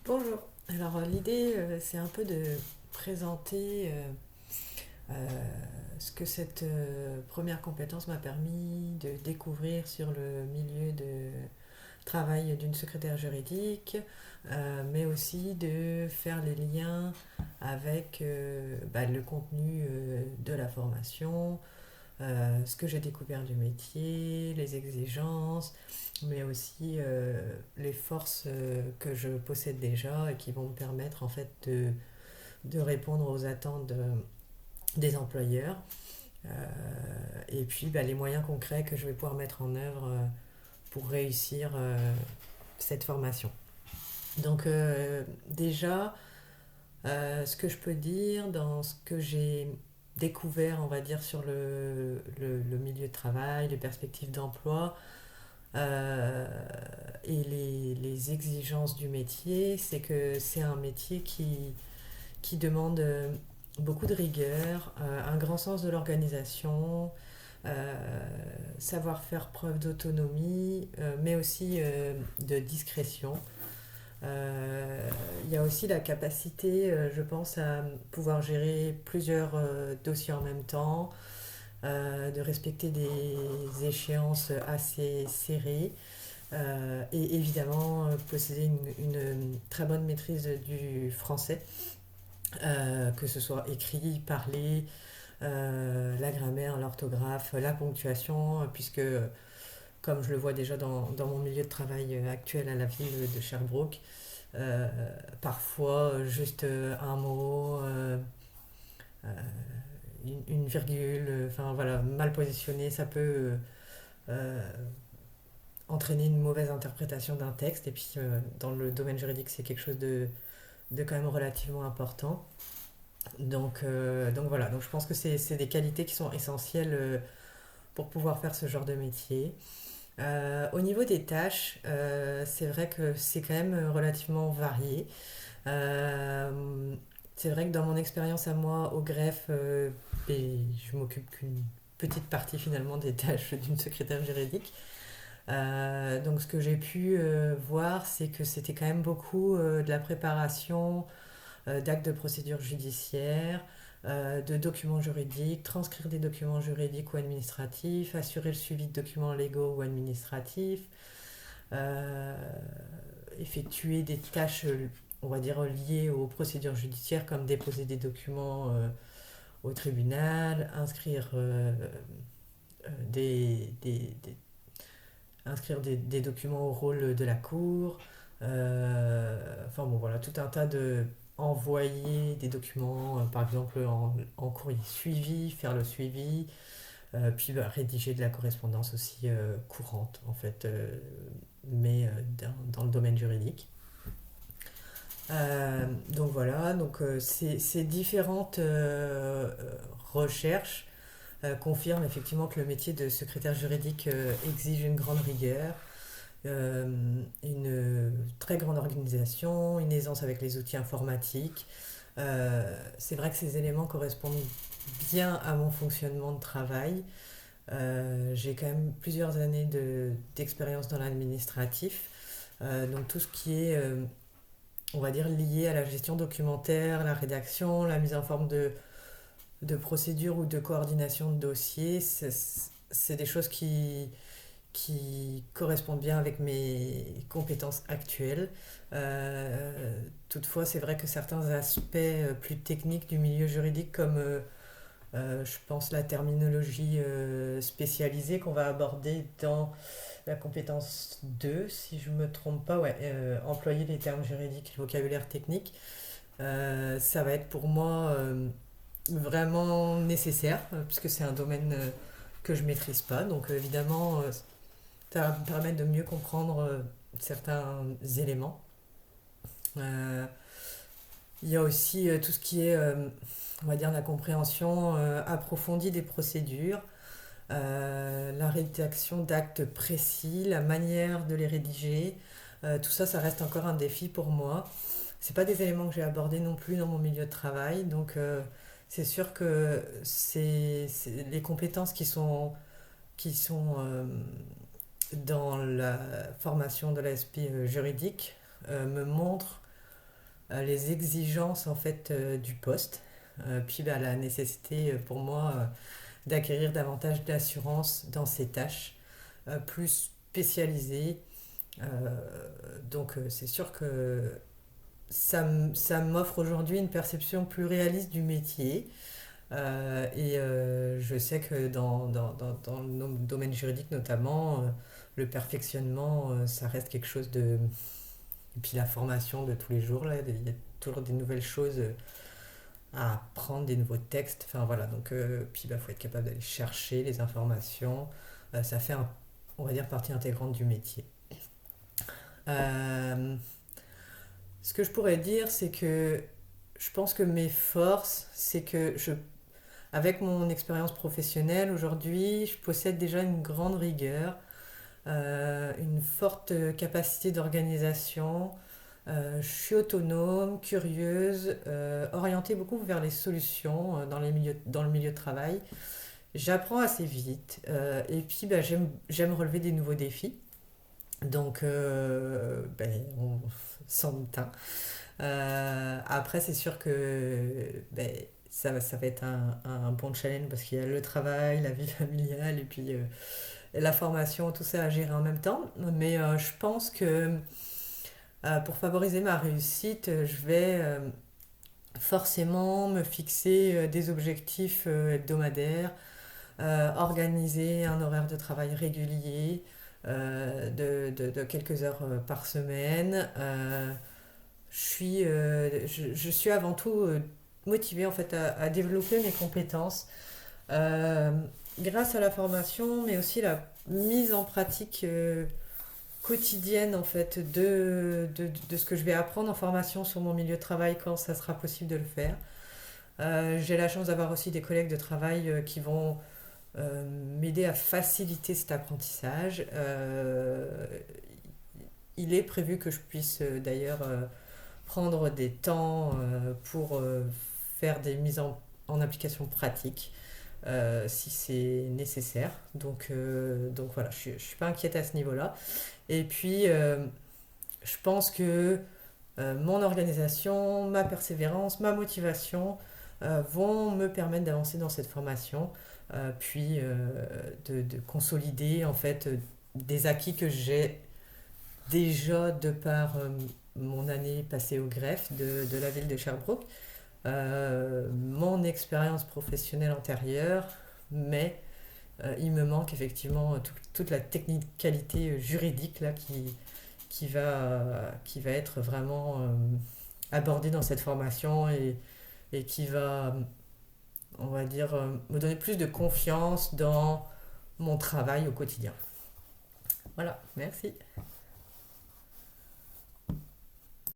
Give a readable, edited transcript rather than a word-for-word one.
Bonjour. Alors l'idée, c'est un peu de présenter ce que cette première compétence m'a permis de découvrir sur le milieu de travail d'une secrétaire juridique, mais aussi de faire les liens avec le contenu de la formation, ce que j'ai découvert du métier, les exigences, mais aussi les forces que je possède déjà et qui vont me permettre en fait de répondre aux attentes des employeurs. Euh, et puis les moyens concrets que je vais pouvoir mettre en œuvre pour réussir cette formation. Donc déjà, ce que je peux dire dans ce que j'ai découvert, on va dire, sur le milieu de travail, les perspectives d'emploi, euh, et les exigences du métier, c'est que c'est un métier qui demande beaucoup de rigueur, un grand sens de l'organisation, euh, savoir faire preuve d'autonomie, mais aussi de discrétion. Il y a aussi la capacité, je pense, à pouvoir gérer plusieurs dossiers en même temps, de respecter des échéances assez serrées, et évidemment posséder une très bonne maîtrise du français, que ce soit écrit, parlé, la grammaire, l'orthographe, la ponctuation, puisque comme je le vois déjà dans mon milieu de travail actuel à la ville de Sherbrooke, euh, parfois juste un mot, euh, une virgule, enfin voilà, mal positionné, ça peut euh, entraîner une mauvaise interprétation d'un texte. Et puis dans le domaine juridique, c'est quelque chose de quand même relativement important. Donc voilà, donc je pense que c'est des qualités qui sont essentielles pour pouvoir faire ce genre de métier. Au niveau des tâches, c'est vrai que c'est quand même relativement varié. Euh, c'est vrai que dans mon expérience à moi au greffe, je m'occupe qu'une petite partie finalement des tâches d'une secrétaire juridique. Donc ce que j'ai pu voir, c'est que c'était quand même beaucoup de la préparation d'actes de procédure judiciaire, de documents juridiques, transcrire des documents juridiques ou administratifs, assurer le suivi de documents légaux ou administratifs, euh, effectuer des tâches, on va dire, liées aux procédures judiciaires comme déposer des documents au tribunal, inscrire des documents au rôle de la cour. Enfin bon, voilà, tout un tas de envoyer des documents, par exemple en courrier suivi, faire le suivi, puis rédiger de la correspondance aussi courante, en fait, mais dans le domaine juridique. Donc voilà, donc ces différentes recherches confirment effectivement que le métier de secrétaire juridique exige une grande rigueur, une très grande organisation, une aisance avec les outils informatiques. C'est vrai que ces éléments correspondent bien à mon fonctionnement de travail. J'ai quand même plusieurs années d'expérience dans l'administratif. Donc tout ce qui est, on va dire, lié à la gestion documentaire, la rédaction, la mise en forme de procédures ou de coordination de dossiers, c'est des choses qui correspondent bien avec mes compétences actuelles. Toutefois, c'est vrai que certains aspects plus techniques du milieu juridique, comme je pense la terminologie spécialisée qu'on va aborder dans la compétence 2, si je ne me trompe pas, ouais, employer les termes juridiques, le vocabulaire technique, ça va être pour moi vraiment nécessaire, puisque c'est un domaine que je maîtrise pas. Donc évidemment, ça va me permettre de mieux comprendre certains éléments. Euh, il y a aussi tout ce qui est, on va dire, la compréhension approfondie des procédures, la rédaction d'actes précis, la manière de les rédiger. Tout ça, ça reste encore un défi pour moi. C'est pas des éléments que j'ai abordés non plus dans mon milieu de travail, donc c'est sûr que c'est les compétences qui sont dans la formation de l'ASP juridique me montrent les exigences en fait du poste, puis bah, la nécessité pour moi d'acquérir davantage d'assurance dans ces tâches plus spécialisées. Euh, c'est sûr que ça m'offre aujourd'hui une perception plus réaliste du métier. Je sais que dans le domaine juridique notamment, le perfectionnement, ça reste quelque chose de... Et puis la formation de tous les jours, là, il y a toujours des nouvelles choses à apprendre, des nouveaux textes. Enfin voilà, puis il faut être capable d'aller chercher les informations. Ça fait, on va dire, partie intégrante du métier. Euh, Ce que je pourrais dire, c'est que je pense que mes forces, c'est que avec mon expérience professionnelle aujourd'hui, je possède déjà une grande rigueur, une forte capacité d'organisation. Je suis autonome, curieuse, orientée beaucoup vers les solutions dans le milieu de travail. J'apprends assez vite et puis bah, j'aime relever des nouveaux défis. On s'en doute. Après, c'est sûr que ça va être un bon challenge parce qu'il y a le travail, la vie familiale et puis la formation, tout ça à gérer en même temps. Mais je pense que pour favoriser ma réussite, je vais forcément me fixer des objectifs hebdomadaires, organiser un horaire de travail régulier de quelques heures par semaine. Je suis avant tout motivée en fait à développer mes compétences euh, grâce à la formation, mais aussi la mise en pratique quotidienne en fait de ce que je vais apprendre en formation sur mon milieu de travail quand ça sera possible de le faire. J'ai la chance d'avoir aussi des collègues de travail qui vont m'aider à faciliter cet apprentissage. Il est prévu que je puisse d'ailleurs prendre des temps pour faire des en application pratiques si c'est nécessaire. Voilà, je suis pas inquiète à ce niveau-là. Et puis, je pense que mon organisation, ma persévérance, ma motivation vont me permettre d'avancer dans cette formation, puis de consolider en fait des acquis que j'ai déjà de par mon année passée au greffe de la ville de Sherbrooke, mon expérience professionnelle antérieure, mais il me manque effectivement toute la technicalité juridique là, qui va être vraiment abordée dans cette formation et qui va, on va dire, me donner plus de confiance dans mon travail au quotidien. Voilà, merci.